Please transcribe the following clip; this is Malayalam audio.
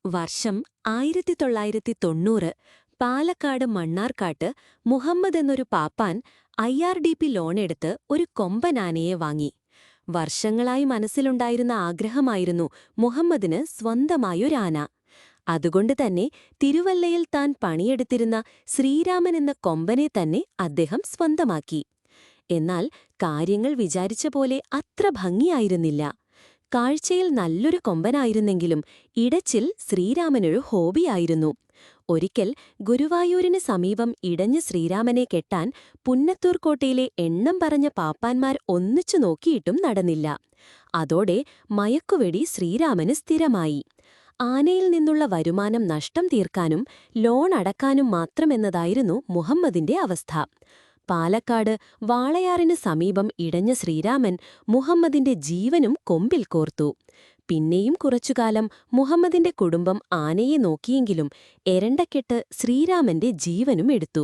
വർഷം 1990. പാലക്കാട് മണ്ണാർക്കാട്ട് മുഹമ്മദ് എന്നൊരു പാപ്പാൻ IRDP ലോണെടുത്ത് ഒരു കൊമ്പനാനയെ വാങ്ങി. വർഷങ്ങളായി മനസ്സിലുണ്ടായിരുന്ന ആഗ്രഹമായിരുന്നു മുഹമ്മദിന് സ്വന്തമായൊരാന. അതുകൊണ്ട് തന്നെ തിരുവല്ലയിൽ താൻ പണിയെടുത്തിരുന്ന ശ്രീരാമൻ എന്ന കൊമ്പനെ തന്നെ അദ്ദേഹം സ്വന്തമാക്കി. എന്നാൽ കാര്യങ്ങൾ വിചാരിച്ച പോലെ അത്ര ഭംഗിയായിരുന്നില്ല. കാഴ്ചയിൽ നല്ലൊരു കൊമ്പനായിരുന്നെങ്കിലും ഇടച്ചിൽ ശ്രീരാമനൊരു ഹോബിയായിരുന്നു. ഒരിക്കൽ ഗുരുവായൂരിന് സമീപം ഇടഞ്ഞ ശ്രീരാമനെ കെട്ടാൻ പുന്നത്തൂർ കോട്ടയിലെ എണ്ണം പറഞ്ഞ പാപ്പാന്മാർ ഒന്നിച്ചു നോക്കിയിട്ടും നടന്നില്ല. അതോടെ മയക്കുവെടി ശ്രീരാമന് സ്ഥിരമായി. ആനയിൽ നിന്നുള്ള വരുമാനം നഷ്ടം തീർക്കാനും ലോൺ അടക്കാനും മാത്രമെന്നതായിരുന്നു മുഹമ്മദിന്റെ അവസ്ഥ. പാലക്കാട് വാളയാറിന് സമീപം ഇടഞ്ഞ ശ്രീരാമൻ മുഹമ്മദിന്റെ ജീവനും കൊമ്പിൽ കോർത്തു. പിന്നെയും കുറച്ചുകാലം മുഹമ്മദിന്റെ കുടുംബം ആനയെ നോക്കിയെങ്കിലും എരണ്ടക്കെട്ട് ശ്രീരാമന്റെ ജീവനും എടുത്തു.